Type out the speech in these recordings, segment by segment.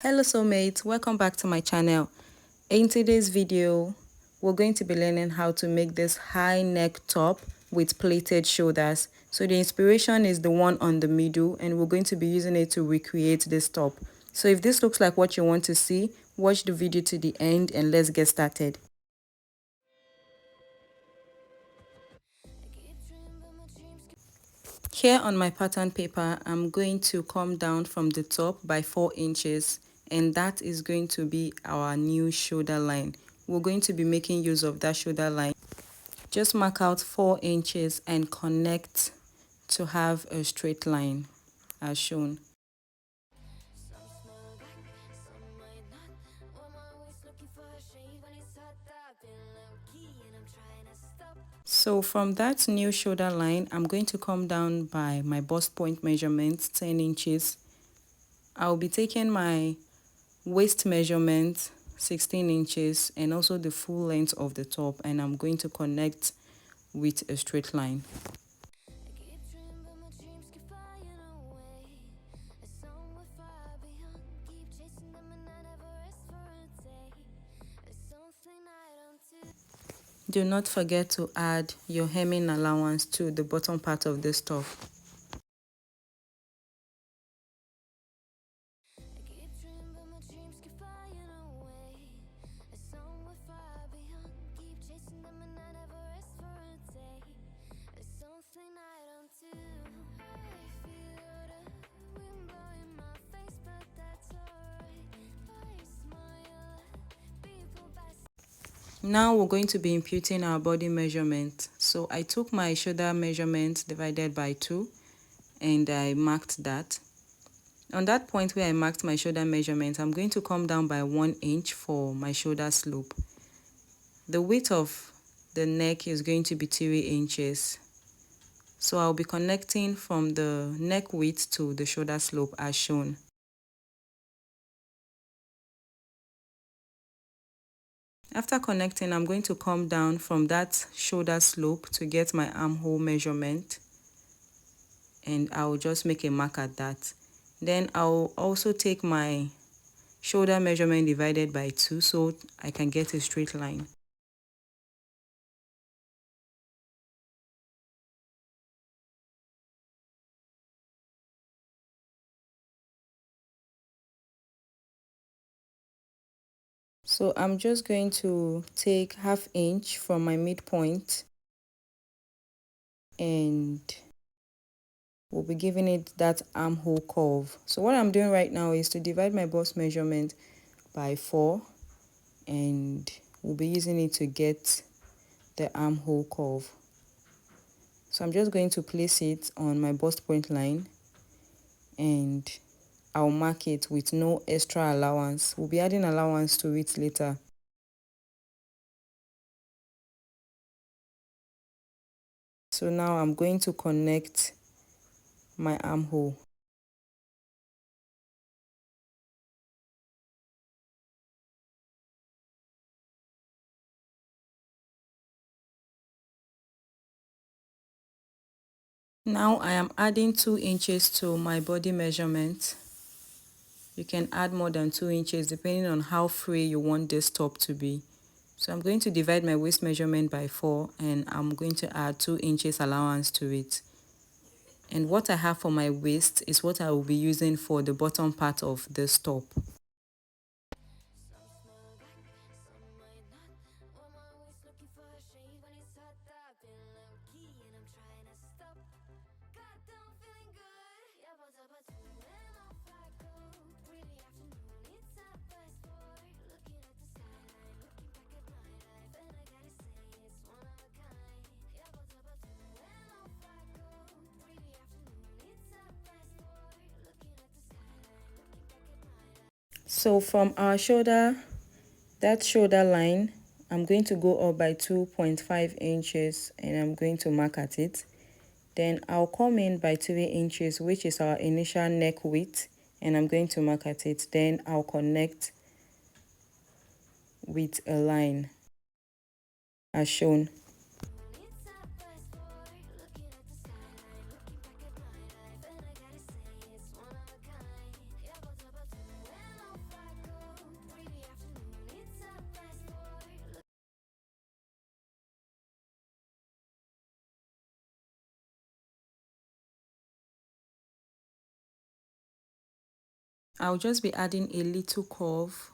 Hello soulmates, welcome back to my channel. In today's video, we're going to be learning how to make this high neck top with pleated shoulders. So the inspiration is the one on the middle and we're going to be using it to recreate this top. So if this looks like what you want to see, watch the video to the end and let's get started. Here on my pattern paper, I'm going to come down from the top by 4 inches, and that is going to be our new shoulder line. We're going to be making use of that shoulder line. Just mark out 4 inches and connect to have a straight line as shown. So from that new shoulder line, I'm going to come down by my bust point measurement, 10 inches. I'll be taking my waist measurement, 16 inches, and also the full length of the top, and I'm going to connect with a straight line. Do not forget to add your hemming allowance to the bottom part of this top. Now we're going to be imputing our body measurement. So I took my shoulder measurement divided by 2 and I marked that. On that point where I marked my shoulder measurement, I'm going to come down by 1 inch for my shoulder slope. The width of the neck is going to be 3 inches. So I'll be connecting from the neck width to the shoulder slope as shown. After connecting, I'm going to come down from that shoulder slope to get my armhole measurement, and I'll just make a mark at that. Then I'll also take my shoulder measurement divided by 2 so I can get a straight line. So I'm just going to take ½ inch from my midpoint and we'll be giving it that armhole curve. So what I'm doing right now is to divide my bust measurement by 4 and we'll be using it to get the armhole curve. So I'm just going to place it on my bust point line and I'll mark it with no extra allowance. We'll be adding allowance to it later. So now I'm going to connect my armhole. Now I am adding 2 inches to my body measurement. You can add more than 2 inches depending on how free you want this top to be. So I'm going to divide my waist measurement by 4 and I'm going to add 2 inches allowance to it. And what I have for my waist is what I will be using for the bottom part of this top. So from our shoulder, that shoulder line, I'm going to go up by 2.5 inches and I'm going to mark at it. Then I'll come in by 3 inches, which is our initial neck width, and I'm going to mark at it. Then I'll connect with a line as shown. I'll just be adding a little curve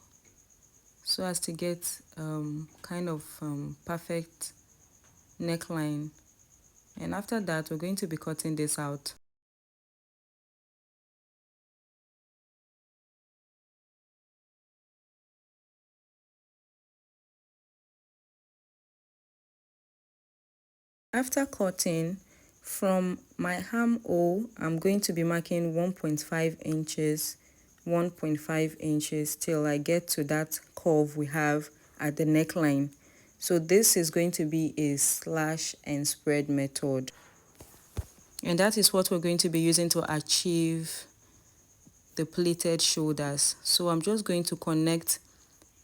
so as to get kind of perfect neckline. And after that, we're going to be cutting this out. After cutting, from my armhole, I'm going to be marking 1.5 inches, 1.5 inches till I get to that curve we have at the neckline. So this is going to be a slash and spread method. And that is what we're going to be using to achieve the pleated shoulders. So I'm just going to connect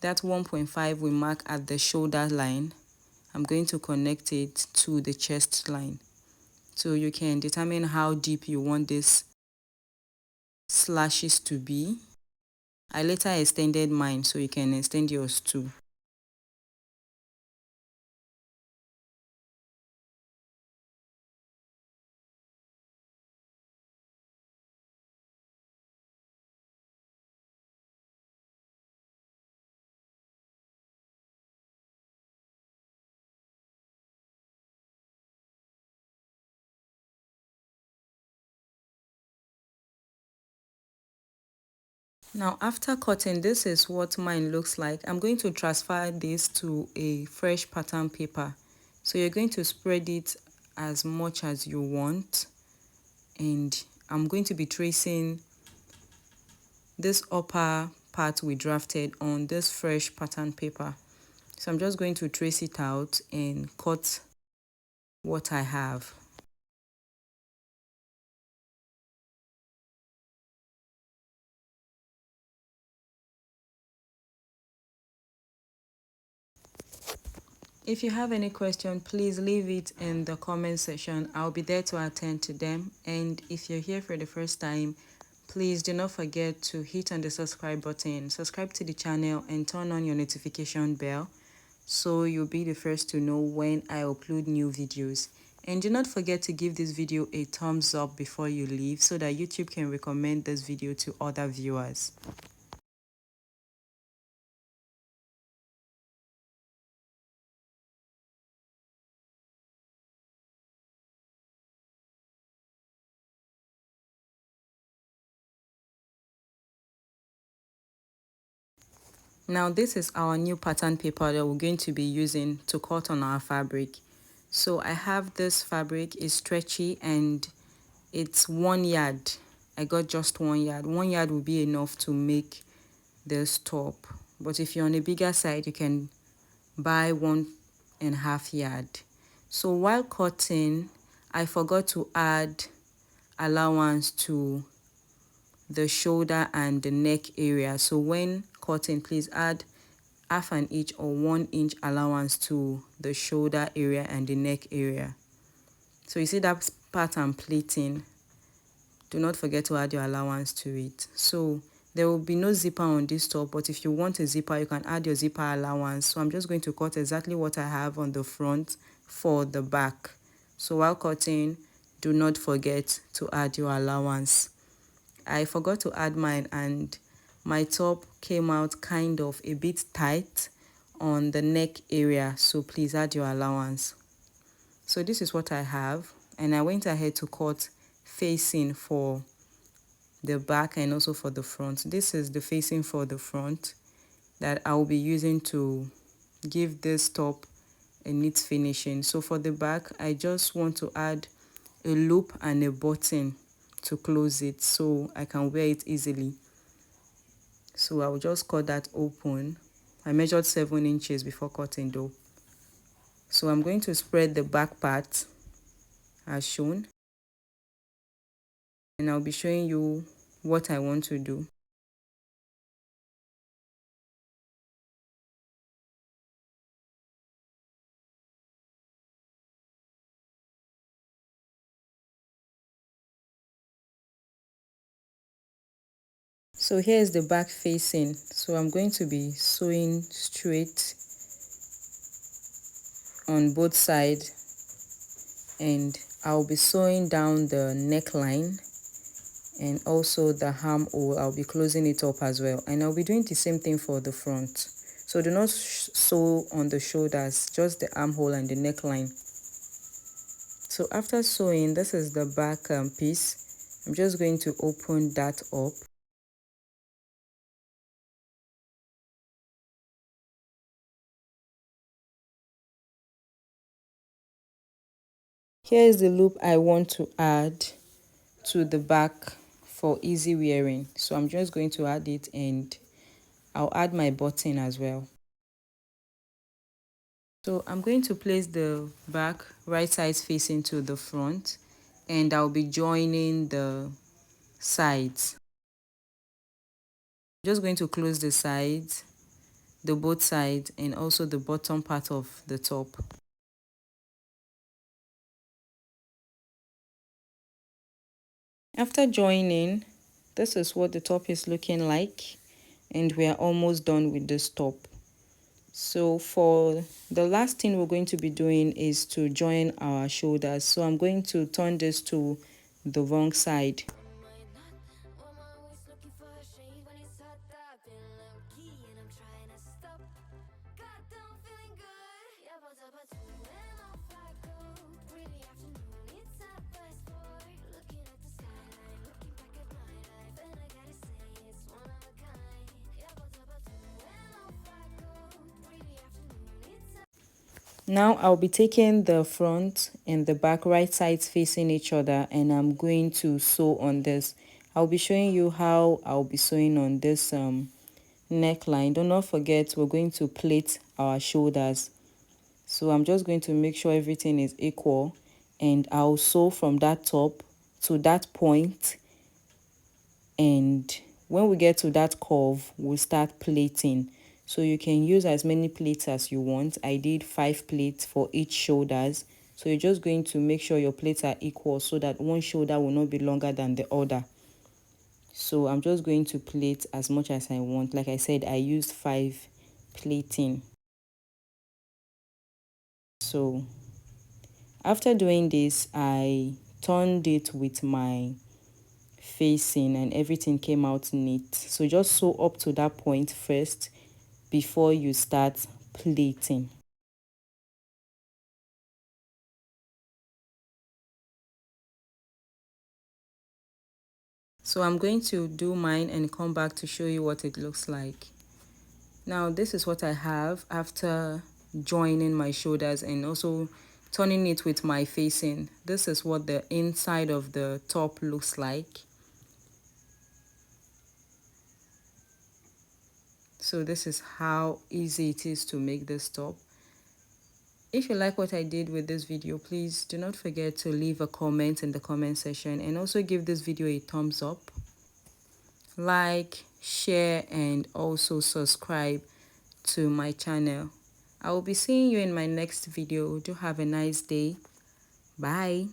that 1.5 we mark at the shoulder line. I'm going to connect it to the chest line. So you can determine how deep you want this slashes to be. I later extended mine, so you can extend yours too. Now after cutting, this is what mine looks like. I'm going to transfer this to a fresh pattern paper. So you're going to spread it as much as you want, and I'm going to be tracing this upper part we drafted on this fresh pattern paper. So I'm just going to trace it out and cut what I have. If you have any question, please leave it in the comment section. I'll be there to attend to them. And if you're here for the first time, please do not forget to hit on the subscribe button, subscribe to the channel, and turn on your notification bell so you'll be the first to know when I upload new videos. And do not forget to give this video a thumbs up before you leave so that YouTube can recommend this video to other viewers. Now this is our new pattern paper that we're going to be using to cut on our fabric. So I have this fabric, is stretchy and it's 1 yard. I got just 1 yard. 1 yard will be enough to make this top. But if you're on a bigger side, you can buy 1.5 yard. So while cutting, I forgot to add allowance to the shoulder and the neck area. So when cutting, please add half an inch or 1 inch allowance to the shoulder area and the neck area. So you see that pattern pleating, do not forget to add your allowance to it. So there will be no zipper on this top, but if you want a zipper, you can add your zipper allowance. So I'm just going to cut exactly what I have on the front for the back. So while cutting, do not forget to add your allowance. I forgot to add mine and my top came out kind of a bit tight on the neck area, so please add your allowance. So this is what I have, and I went ahead to cut facing for the back and also for the front. This is the facing for the front that I will be using to give this top a neat finishing. So for the back, I just want to add a loop and a button to close it so I can wear it easily. So I will just cut that open. I measured 7 inches before cutting though. So I'm going to spread the back part as shown, and I'll be showing you what I want to do. So here is the back facing. So I'm going to be sewing straight on both sides, and I'll be sewing down the neckline, and also the armhole, I'll be closing it up as well, and I'll be doing the same thing for the front. So do not sew on the shoulders, just the armhole and the neckline. So after sewing, this is the back piece. I'm just going to open that up. Here is the loop I want to add to the back for easy wearing. So I'm just going to add it, and I'll add my button as well. So I'm going to place the back right sides facing to the front, and I'll be joining the sides. I'm just going to close the sides, the both sides, and also the bottom part of the top. After joining, this is what the top is looking like, and we are almost done with this top. So for the last thing we're going to be doing is to join our shoulders. So I'm going to turn this to the wrong side. Now I'll be taking the front and the back right sides facing each other, and I'm going to sew on this. I'll be showing you how I'll be sewing on this neckline. Do not forget, we're going to plait our shoulders. So I'm just going to make sure everything is equal, and I'll sew from that top to that point, and when we get to that curve, we'll start plaiting. So you can use as many pleats as you want. I did 5 pleats for each shoulders. So you're just going to make sure your pleats are equal so that one shoulder will not be longer than the other. So I'm just going to plait as much as I want. Like I said, I used 5 plaiting. So after doing this, I turned it with my facing, and everything came out neat. So just sew up to that point first before you start plaiting. So I'm going to do mine and come back to show you what it looks like. Now this is what I have after joining my shoulders and also turning it with my facing. This is what the inside of the top looks like. So this is how easy it is to make this top. If you like what I did with this video, please do not forget to leave a comment in the comment section, and also give this video a thumbs up, like, share, and also subscribe to my channel. I will be seeing you in my next video. Do have a nice day. Bye.